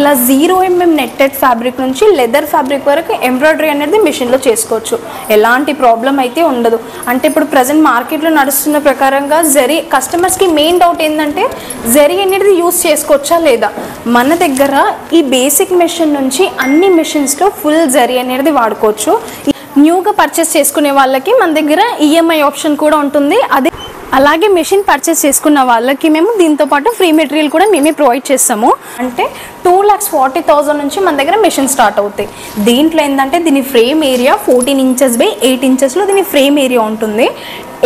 ఇలా 0mm netted fabric నుంచి leather fabric వరకు ఎంబ్రాయిడరీ అనేది మిషన్లో చేసుకోవచ్చు. ఎలాంటి ప్రాబ్లం అయితే ఉండదు. అంటే ఇప్పుడు ప్రజెంట్ మార్కెట్లో నడుస్తున్న ప్రకారంగా జరీ కస్టమర్స్కి మెయిన్ డౌట్ ఏంటంటే జరీ అనేది యూస్ చేసుకోవచ్చా లేదా. మన దగ్గర ఈ బేసిక్ మెషిన్ నుంచి అన్ని మెషిన్స్లో ఫుల్ జరీ అనేది వాడుకోవచ్చు. న్యూగా పర్చేస్ చేసుకునే వాళ్ళకి మన దగ్గర ఈఎంఐ ఆప్షన్ కూడా ఉంటుంది. అలాగే మెషిన్ పర్చేస్ చేసుకున్న వాళ్ళకి మేము దీంతో పాటు ఫ్రీ మెటీరియల్ కూడా మేమే ప్రొవైడ్ చేస్తాము. అంటే 2,40,000 నుంచి మన దగ్గర మెషిన్ స్టార్ట్ అవుతాయి. దీంట్లో ఏంటంటే దీని ఫ్రేమ్ ఏరియా 14 ఇంచెస్ బై 8 ఇంచెస్లో దీని ఫ్రేమ్ ఏరియా ఉంటుంది.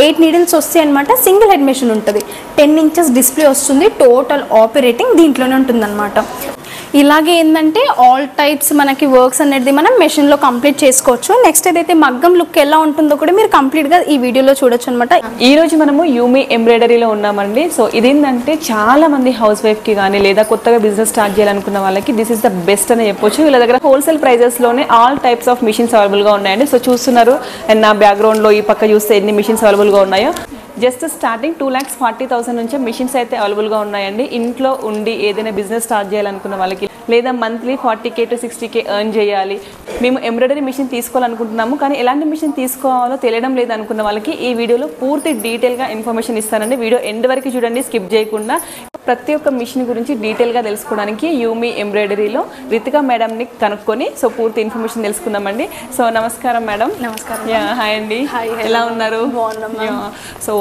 8 నీడిల్స్ వస్తాయి అనమాట. సింగిల్ హెడ్ మెషిన్ ఉంటుంది. 10 ఇంచెస్ డిస్ప్లే వస్తుంది. టోటల్ ఆపరేటింగ్ దీంట్లోనే ఉంటుంది అనమాట. ఇలాగే ఏంటంటే ఆల్ టైప్స్ మనకి వర్క్స్ అనేది మనం మెషిన్లో కంప్లీట్ చేసుకోవచ్చు. నెక్స్ట్ ఏదైతే మగ్గం లుక్ ఎలా ఉంటుందో కూడా మీరు కంప్లీట్గా ఈ వీడియోలో చూడొచ్చు అనమాట. ఈ రోజు మనము యూమి ఎంబ్రాయిడరీలో ఉన్నామండి. సో ఇదేంటంటే చాలా మంది హౌస్ వైఫ్కి కానీ లేదా కొత్తగా బిజినెస్ స్టార్ట్ చేయాలనుకున్న వాళ్ళకి దిస్ ఇస్ ద బెస్ట్ అని చెప్పొచ్చు. వీళ్ళ దగ్గర హోల్సేల్ ప్రైజెస్లోనే ఆల్ టైప్స్ ఆఫ్ మిషన్స్ అవైలబుల్గా ఉన్నాయండి. సో చూస్తున్నారు అండ్ నా బ్యాక్గ్రౌండ్లో ఈ పక్క చూస్తే ఎన్ని మిషన్స్ అవైలబుల్గా ఉన్నాయో. జస్ట్ స్టార్టింగ్ 2,40,000 నుంచి మిషన్స్ అయితే అవైలబుల్గా ఉన్నాయండి. ఇంట్లో ఉండి ఏదైనా బిజినెస్ స్టార్ట్ చేయాలనుకున్న వాళ్ళకి లేదా monthly 40K to 60K earn చేయాలి, మేము ఎంబ్రాయిడరీ మిషన్ తీసుకోవాలనుకుంటున్నాము కానీ ఎలాంటి మిషన్ తీసుకోవాలో తెలియడం లేదు అనుకున్న వాళ్ళకి ఈ వీడియోలో పూర్తి డీటెయిల్గా ఇన్ఫర్మేషన్ ఇస్తానండి. వీడియో ఎండ్ వరకు చూడండి, స్కిప్ చేయకుండా. ప్రతి ఒక్క మిషన్ గురించి డీటెయిల్గా తెలుసుకోవడానికి యూమి ఎంబ్రాయిడరీలో రితికా మేడంని కనుక్కొని సో పూర్తి ఇన్ఫర్మేషన్ తెలుసుకుందామండి. సో నమస్కారం మేడం. నమస్కారం. హాయ్ అండి, ఎలా ఉన్నారు? సో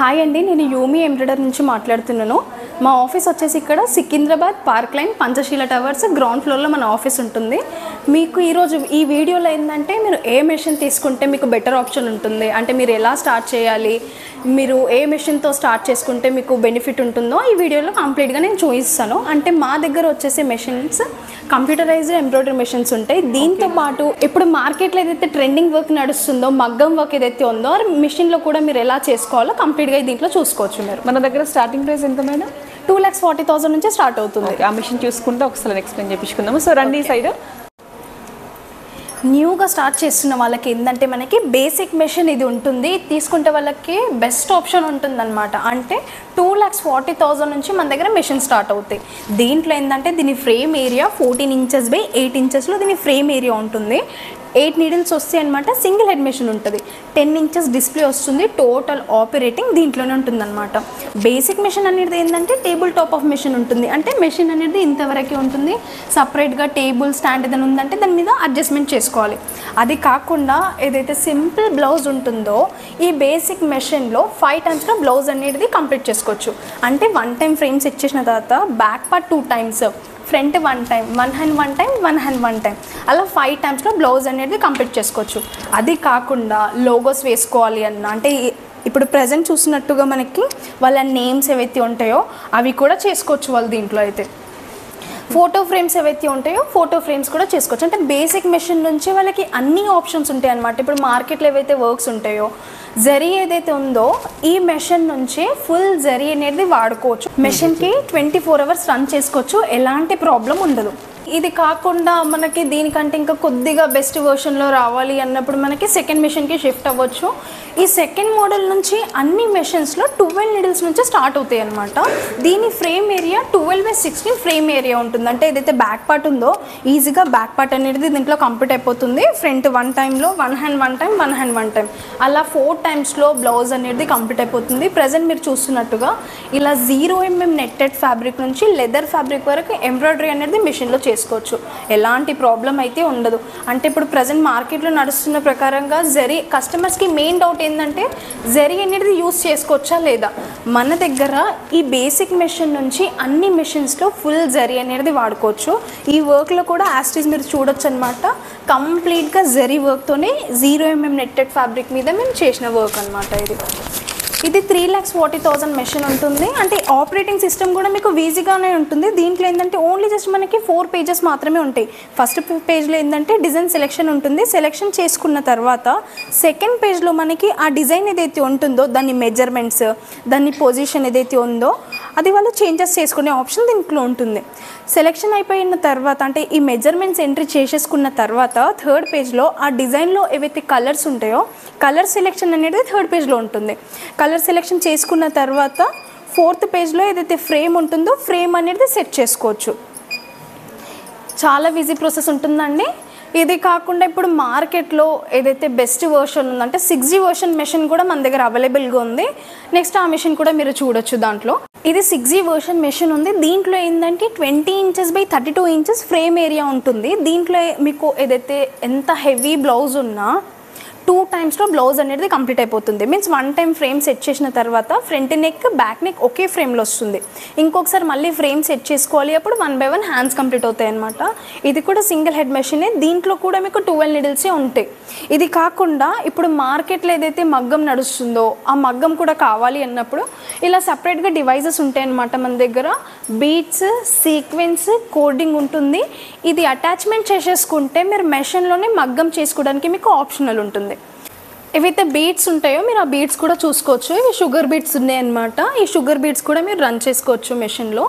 హాయ్ అండి, నేను యూమి ఎంబ్రాయిడరీ నుంచి మాట్లాడుతున్నాను. మా ఆఫీస్ వచ్చేసి ఇక్కడ Secunderabad park line Panchsheel towers ground ఫ్లోర్లో మన ఆఫీస్ ఉంటుంది. మీకు ఈరోజు ఈ వీడియోలో ఏంటంటే మీరు ఏ మెషిన్ తీసుకుంటే మీకు బెటర్ ఆప్షన్ ఉంటుంది, అంటే మీరు ఎలా స్టార్ట్ చేయాలి, మీరు ఏ మెషిన్తో స్టార్ట్ చేసుకుంటే మీకు బెనిఫిట్ ఉంటుందో ఈ వీడియోలో కంప్లీట్గా నేను చూపిస్తాను. అంటే మా దగ్గర వచ్చేసి మెషిన్స్ కంప్యూటరైజ్డ్ ఎంబ్రాయిడరీ మెషిన్స్ ఉంటాయి. దీంతో పాటు ఇప్పుడు మార్కెట్లో ఏదైతే ట్రెండింగ్ వర్క్ నడుస్తుందో మగ్గం వర్క్ ఏదైతే ఉందో మిషన్లో కూడా మీరు ఎలా చేసుకోవాలో కంప్లీట్గా దీంట్లో చూసుకోవచ్చు. మీరు మన దగ్గర స్టార్టింగ్ ప్రైస్ ఎంత మేడం? 2,40,000 నుంచి స్టార్ట్ అవుతుంది. ఆ మిషన్ చూసుకుంటే ఒకసారి ఎక్స్ప్లెయిన్ చేయించుకుందాము. సో రండి ఈ సైడ్. న్యూగా స్టార్ట్ చేస్తున్న వాళ్ళకి ఏంటంటే మనకి బేసిక్ మెషిన్ ఇది ఉంటుంది. తీసుకుంటే వాళ్ళకి బెస్ట్ ఆప్షన్ ఉంటుంది అనమాట. అంటే 2,40,000 నుంచి మన దగ్గర మెషిన్ స్టార్ట్ అవుతాయి. దీంట్లో ఏంటంటే దీని ఫ్రేమ్ ఏరియా 14 ఇంచెస్ బై 8 ఇంచెస్లో దీని ఫ్రేమ్ ఏరియా ఉంటుంది. 8 నీడిల్స్ వస్తాయి అనమాట. సింగిల్ హెడ్ మెషిన్ ఉంటుంది. 10 ఇంచెస్ డిస్ప్లే వస్తుంది. టోటల్ ఆపరేటింగ్ దీంట్లోనే ఉంటుంది అనమాట. బేసిక్ మెషిన్ అనేది ఏంటంటే టేబుల్ టాప్ ఆఫ్ మెషిన్ ఉంటుంది. అంటే మెషిన్ అనేది ఇంతవరకే ఉంటుంది. సపరేట్గా టేబుల్ స్టాండ్ ఏదైనా ఉందంటే దాని మీద అడ్జస్ట్మెంట్ చేసుకోవాలి. అది కాకుండా ఏదైతే సింపుల్ బ్లౌజ్ ఉంటుందో ఈ బేసిక్ మెషిన్లో 5 టైమ్స్లో బ్లౌజ్ అనేది కంప్లీట్ చేసుకోవచ్చు. అంటే 1 టైం ఫ్రేమ్స్ ఇచ్చేసిన తర్వాత back part 2 times, front 1 time, 1 hand 1 time, 1 hand 1 time, అలా 5 టైమ్స్లో బ్లౌజ్ అనేది కంప్లీట్ చేసుకోవచ్చు. అది కాకుండా లోగోస్ వేసుకోవాలి అన్న, అంటే ఇప్పుడు ప్రజెంట్ చూసినట్టుగా మనకి వాళ్ళ నేమ్స్ ఏవైతే ఉంటాయో అవి కూడా చేసుకోవచ్చు వాళ్ళు. దీంట్లో అయితే ఫోటో ఫ్రేమ్స్ ఏవైతే ఉంటాయో ఫోటో ఫ్రేమ్స్ కూడా చేసుకోవచ్చు. అంటే బేసిక్ మెషిన్ నుంచి వాళ్ళకి అన్ని ఆప్షన్స్ ఉంటాయి అన్నమాట. ఇప్పుడు మార్కెట్లో ఏవైతే వర్క్స్ ఉంటాయో జరీ ఏదైతే ఉందో ఈ మెషిన్ నుంచి ఫుల్ జరీ అనేది వాడుకోవచ్చు. మెషిన్కి 24 అవర్స్ రన్ చేసుకోవచ్చు. ఎలాంటి ప్రాబ్లం ఉండదు. ఇది కాకుండా మనకి దీనికంటే ఇంకా కొద్దిగా బెస్ట్ వర్షన్లో రావాలి అన్నప్పుడు మనకి సెకండ్ మెషిన్కి షిఫ్ట్ అవ్వచ్చు. ఈ సెకండ్ మోడల్ నుంచి అన్ని మెషిన్స్లో 12 నీడిల్స్ నుంచి స్టార్ట్ అవుతాయి అనమాట. దీని ఫ్రేమ్ ఏరియా 12/16 ఫ్రేమ్ ఏరియా ఉంటుంది. అంటే ఏదైతే బ్యాక్ పార్ట్ ఉందో ఈజీగా బ్యాక్ పార్ట్ అనేది దీంట్లో కంప్లీట్ అయిపోతుంది. ఫ్రంట్ 1 టైంలో 1 హ్యాండ్ 1 టైం, 1 హ్యాండ్ 1 టైం, అలా 4 టైమ్స్లో బ్లౌజ్ అనేది కంప్లీట్ అయిపోతుంది. ప్రజెంట్ మీరు చూస్తున్నట్టుగా ఇలా 0mm నెట్టెడ్ ఫ్యాబ్రిక్ నుంచి లెదర్ ఫ్యాబ్రిక్ వరకు ఎంబ్రాయిడరీ అనేది మిషన్లో చేసుకోవచ్చు. ఎలాంటి ప్రాబ్లం అయితే ఉండదు. అంటే ఇప్పుడు ప్రజెంట్ మార్కెట్లో నడుస్తున్న ప్రకారంగా జరీ కస్టమర్స్కి మెయిన్ డౌట్ ఏంటంటే జరీ అనేది యూస్ చేసుకోవచ్చా లేదా. మన దగ్గర ఈ బేసిక్ మెషిన్ నుంచి అన్ని మెషిన్స్లో ఫుల్ జరీ అనేది వాడుకోవచ్చు. ఈ వర్క్లో కూడా యాస్టీస్ మీరు చూడొచ్చు అనమాట. కంప్లీట్గా జరీ వర్క్తోనే 0mm నెట్టెడ్ ఫ్యాబ్రిక్ మీద మేము చేసిన వర్క్ అనమాట. ఇది 3,40,000 మెషిన్ ఉంటుంది. అంటే ఆపరేటింగ్ సిస్టమ్ కూడా మీకు ఈజీగానే ఉంటుంది. దీంట్లో ఏంటంటే ఓన్లీ జస్ట్ మనకి 4 పేజెస్ మాత్రమే ఉంటాయి. ఫస్ట్ పేజ్లో ఏంటంటే డిజైన్ సెలెక్షన్ ఉంటుంది. సెలెక్షన్ చేసుకున్న తర్వాత సెకండ్ పేజ్లో మనకి ఆ డిజైన్ ఏదైతే ఉంటుందో దాని మెజర్మెంట్స్, దాని పొజిషన్ ఏదైతే ఉందో అది వాళ్ళు చేంజెస్ చేసుకునే ఆప్షన్ దీంట్లో ఉంటుంది. సెలెక్షన్ అయిపోయిన తర్వాత అంటే ఈ మెజర్మెంట్స్ ఎంట్రీ చేసేసుకున్న తర్వాత థర్డ్ పేజ్లో ఆ డిజైన్లో ఏవైతే కలర్స్ ఉంటాయో కలర్ సెలెక్షన్ అనేది థర్డ్ పేజ్లో ఉంటుంది. కలర్ సెలెక్షన్ చేసుకున్న తర్వాత 4th పేజ్లో ఏదైతే ఫ్రేమ్ ఉంటుందో ఫ్రేమ్ అనేది సెట్ చేసుకోవచ్చు. చాలా ఈజీ ప్రాసెస్ ఉంటుందండి. ఇది కాకుండా ఇప్పుడు మార్కెట్లో ఏదైతే బెస్ట్ వర్షన్ ఉందంటే 6G వర్షన్ మెషిన్ కూడా మన దగ్గర అవైలబుల్గా ఉంది. నెక్స్ట్ ఆ మెషిన్ కూడా మీరు చూడొచ్చు. దాంట్లో ఇది 6G వర్షన్ మెషిన్ ఉంది. దీంట్లో ఏంటంటే 20 inches by 32 inches frame area ఉంటుంది. దీంట్లో మీకు ఏదైతే ఎంత హెవీ బ్లౌజ్ ఉన్నా 2 టైమ్స్లో బ్లౌజ్ అనేది కంప్లీట్ అయిపోతుంది. మీన్స్ 1 టైం ఫ్రేమ్ సెట్ చేసిన తర్వాత ఫ్రంట్ నెక్ బ్యాక్ నెక్ ఒకే ఫ్రేమ్లో వస్తుంది. ఇంకొకసారి మళ్ళీ ఫ్రేమ్ సెట్ చేసుకోవాలి, అప్పుడు 1 by 1 హ్యాండ్స్ కంప్లీట్ అవుతాయి అనమాట. ఇది కూడా సింగిల్ హెడ్ మెషినే. దీంట్లో కూడా మీకు 12 నీడిల్సే ఉంటాయి. ఇది కాకుండా ఇప్పుడు మార్కెట్లో ఏదైతే మగ్గం నడుస్తుందో ఆ మగ్గం కూడా కావాలి అన్నప్పుడు ఇలా సపరేట్గా డివైజెస్ ఉంటాయి అన్నమాట. మన దగ్గర బీడ్స్, సీక్వెన్స్, కోడింగ్ ఉంటుంది. ఇది అటాచ్మెంట్ చేసేసుకుంటే మీరు మెషిన్లోనే మగ్గం చేసుకోవడానికి మీకు ఆప్షనల్ ఉంటుంది. ఏవైతే బీడ్స్ ఉంటాయో మీరు ఆ బీడ్స్ కూడా చూసుకోవచ్చు. ఇవి షుగర్ బీడ్స్ ఉన్నాయన్నమాట. ఈ షుగర్ బీడ్స్ కూడా మీరు రన్ చేసుకోవచ్చు మెషిన్లో.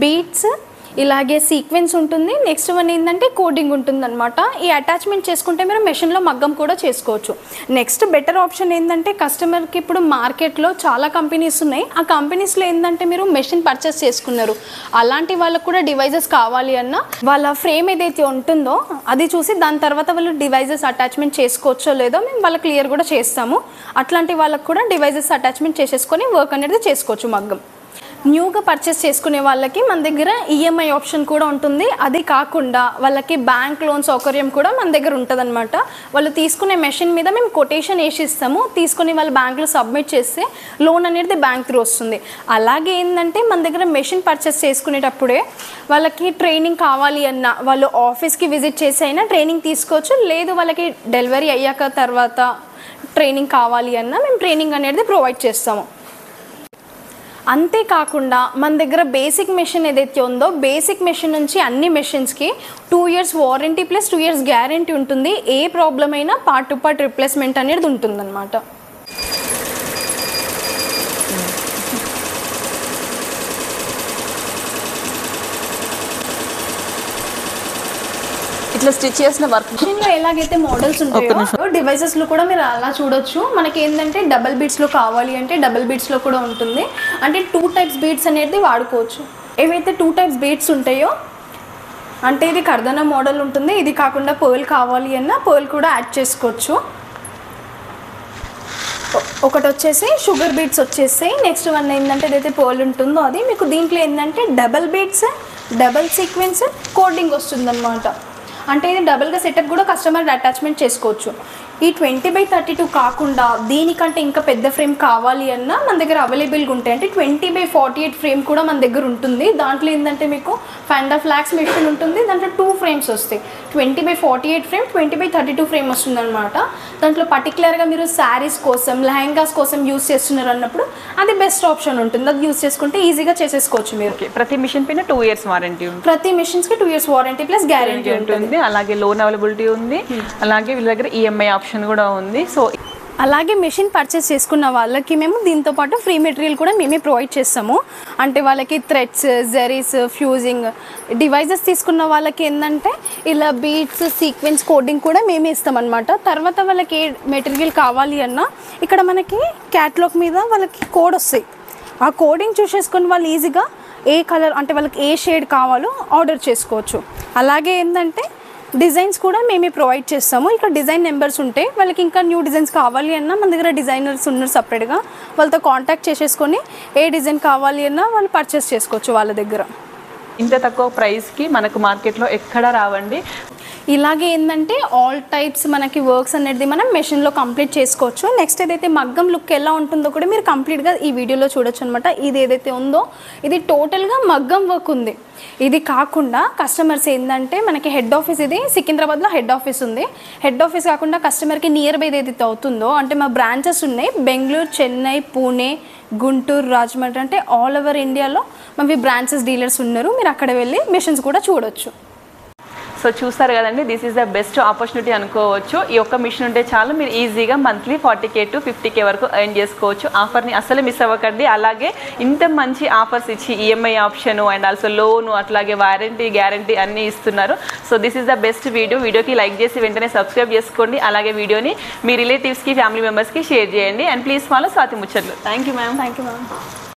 బీడ్స్ ఇలాగే సీక్వెన్స్ ఉంటుంది. నెక్స్ట్ వన్ ఏంటంటే కోడింగ్ ఉంటుందన్నమాట. ఈ అటాచ్మెంట్ చేసుకుంటే మీరు మెషిన్లో మగ్గం కూడా చేసుకోవచ్చు. నెక్స్ట్ బెటర్ ఆప్షన్ ఏంటంటే కస్టమర్కి ఇప్పుడు మార్కెట్లో చాలా కంపెనీస్ ఉన్నాయి. ఆ కంపెనీస్లో ఏంటంటే మీరు మెషిన్ పర్చేస్ చేసుకున్నారు, అలాంటి వాళ్ళకు కూడా డివైజెస్ కావాలి అన్న వాళ్ళ ఫ్రేమ్ ఏదైతే ఉంటుందో అది చూసి దాని తర్వాత వాళ్ళు డివైజెస్ అటాచ్మెంట్ చేసుకోవచ్చో లేదో మేము వాళ్ళకి క్లియర్ కూడా చేస్తాము. అట్లాంటి వాళ్ళకు కూడా డివైజెస్ అటాచ్మెంట్ చేసేసుకొని వర్క్ అనేది చేసుకోవచ్చు మగ్గం. న్యూగా పర్చేస్ చేసుకునే వాళ్ళకి మన దగ్గర ఈఎంఐ ఆప్షన్ కూడా ఉంటుంది. అది కాకుండా వాళ్ళకి బ్యాంక్ లోన్ సౌకర్యం కూడా మన దగ్గర ఉంటుందన్నమాట. వాళ్ళు తీసుకునే మెషిన్ మీద మేము కొటేషన్ వేసి ఇస్తాము. తీసుకుని వాళ్ళు బ్యాంకులో సబ్మిట్ చేస్తే లోన్ అనేది బ్యాంక్ త్రూ వస్తుంది. అలాగే ఏంటంటే మన దగ్గర మెషిన్ పర్చేస్ చేసుకునేటప్పుడే వాళ్ళకి ట్రైనింగ్ కావాలి అన్న వాళ్ళు ఆఫీస్కి విజిట్ చేసి అయినా ట్రైనింగ్ తీసుకోవచ్చు. లేదు వాళ్ళకి డెలివరీ అయ్యాక తర్వాత ట్రైనింగ్ కావాలి అన్నా మేము ట్రైనింగ్ అనేది ప్రొవైడ్ చేస్తాము. అంతేకాకుండా మన దగ్గర బేసిక్ మెషిన్ ఏదైతే ఉందో బేసిక్ మెషిన్ నుంచి అన్ని మెషిన్స్కి 2 years warranty plus 2 years guarantee ఉంటుంది. ఏ ప్రాబ్లం అయినా పార్ట్ టు పార్ట్ రిప్లేస్మెంట్ అనేది ఉంటుందన్నమాట. ఇట్లా స్టిచ్ చేసిన వర్క్ మెషిన్లో ఎలాగైతే మోడల్స్ ఉంటాయో డివైసెస్లో కూడా మీరు అలా చూడొచ్చు. మనకి ఏంటంటే డబల్ బీడ్స్లో కావాలి అంటే డబల్ బీడ్స్లో కూడా ఉంటుంది. అంటే 2 types బీడ్స్ అనేది వాడుకోవచ్చు. ఏవైతే 2 types బీడ్స్ ఉంటాయో అంటే ఇది కర్దనా మోడల్ ఉంటుంది. ఇది కాకుండా పర్ల్ కావాలి అన్నా పర్ల్ కూడా యాడ్ చేసుకోవచ్చు. ఒకటి వచ్చేసి షుగర్ బీడ్స్ వచ్చేసి నెక్స్ట్ వన్ ఏంటంటే ఏదైతే పర్ల్ ఉంటుందో అది మీకు దీంట్లో ఏంటంటే double beads, double sequence, coding వస్తుందన్నమాట. అంటే ఇది డబుల్గా సెటప్ కూడా కస్టమర్ అటాచ్మెంట్ చేసుకోవచ్చు. ఈ 20 by 32 కాకుండా దీనికంటే ఇంకా పెద్ద ఫ్రేమ్ కావాలి అన్నా మన దగ్గర అవైలబుల్గా ఉంటాయి. అంటే 20 by 48 ఫ్రేమ్ కూడా మన దగ్గర ఉంటుంది. దాంట్లో ఏంటంటే మీకు 5.5 lakhs మెషిన్ ఉంటుంది. దాంట్లో 2 frames వస్తాయి. 20 by 48 ఫ్రేమ్, 20 by 32 ఫ్రేమ్ వస్తుంది అనమాట. దాంట్లో పర్టికులర్గా మీరు శారీస్ కోసం, లెహంగాస్ కోసం యూస్ చేస్తున్నారు అన్నప్పుడు అది బెస్ట్ ఆప్షన్ ఉంటుంది. అది యూస్ చేసుకుంటే ఈజీగా చేసేసుకోవచ్చు మీరు. ప్రతి మిషన్ పైన 2 years వారంటీ ఉంటుంది. ప్రతి మిషన్స్కి 2 years వారంటీ ప్లస్ గ్యారంటీ ఉంటుంది. అలాగే లోన్ అవైలబిలిటీ ఉంది. అలాగే వీళ్ళ దగ్గర ఈఎంఐ ఆప్షన్ కూడా ఉంది. సో అలాగే మెషిన్ పర్చేస్ చేసుకున్న వాళ్ళకి మేము దీంతో పాటు ఫ్రీ మెటీరియల్ కూడా మేమే ప్రొవైడ్ చేస్తాము. అంటే వాళ్ళకి థ్రెడ్స్, జరీస్, ఫ్యూజింగ్ డివైజెస్ తీసుకున్న వాళ్ళకి ఏంటంటే ఇలా బీడ్స్, సీక్వెన్స్, కోడింగ్ కూడా మేమే ఇస్తామన్నమాట. తర్వాత వాళ్ళకి ఏ మెటీరియల్ కావాలి అన్నా ఇక్కడ మనకి క్యాటలాగ్ మీద వాళ్ళకి కోడ్ వస్తాయి. ఆ కోడింగ్ చూసేసుకొని వాళ్ళు ఈజీగా ఏ కలర్ అంటే వాళ్ళకి ఏ షేడ్ కావాలో ఆర్డర్ చేసుకోవచ్చు. అలాగే ఏంటంటే డిజైన్స్ కూడా మేమే ప్రొవైడ్ చేస్తాము. ఇక్కడ డిజైన్ నెంబర్స్ ఉంటాయి. వాళ్ళకి ఇంకా న్యూ డిజైన్స్ కావాలి అన్నా మన దగ్గర డిజైనర్స్ ఉన్నారు సపరేట్గా. వాళ్ళతో కాంటాక్ట్ చేసేసుకొని ఏ డిజైన్ కావాలి అన్నా వాళ్ళు పర్చేస్ చేసుకోవచ్చు వాళ్ళ దగ్గర. ఇంత తక్కువ ప్రైస్కి మనకు మార్కెట్లో ఎక్కడా రావండి. ఇలాగే ఏంటంటే ఆల్ టైప్స్ మనకి వర్క్స్ అనేది మనం మెషిన్లో కంప్లీట్ చేసుకోవచ్చు. నెక్స్ట్ ఏదైతే మగ్గం లుక్ ఎలా ఉంటుందో కూడా మీరు కంప్లీట్గా ఈ వీడియోలో చూడొచ్చు అనమాట. ఇది ఏదైతే ఉందో ఇది టోటల్గా మగ్గం వర్క్ ఉంది. ఇది కాకుండా కస్టమర్స్ ఏంటంటే మనకి హెడ్ ఆఫీస్ ఇది సికింద్రాబాద్లో హెడ్ ఆఫీస్ ఉంది. హెడ్ ఆఫీస్ కాకుండా కస్టమర్కి నియర్ బై ఏదైతే అవుతుందో అంటే మా బ్రాంచెస్ ఉన్నాయి బెంగళూరు, చెన్నై, పూణే, గుంటూరు, రాజమండ్రి అంటే ఆల్ ఓవర్ ఇండియాలో మావి బ్రాంచెస్ డీలర్స్ ఉన్నారు. మీరు అక్కడ వెళ్ళి మిషన్స్ కూడా చూడొచ్చు. సో చూస్తారు కదండి, this is the best opportunity అనుకోవచ్చు. ఈ ఒక్క మిషన్ ఉంటే చాలు మీరు ఈజీగా మంత్లీ 40K to 50K వరకు ఎర్న్ చేసుకోవచ్చు. ఆఫర్ని అసలు మిస్ అవ్వకండి. అలాగే ఇంత మంచి ఆఫర్స్ ఇచ్చి ఈఎంఐ ఆప్షను అండ్ ఆల్సో లోను అట్లాగే వారంటీ, గ్యారంటీ అన్నీ ఇస్తున్నారు. So this is the best వీడియోకి లైక్ చేసి వెంటనే సబ్స్క్రైబ్ చేసుకోండి. అలాగే వీడియోని మీ రిలేటివ్స్కి, ఫ్యామిలీ మెంబర్స్కి షేర్ చేయండి. అండ్ ప్లీజ్ ఫాలో స్వాతి ముచ్చట్లు. Thank you ma'am.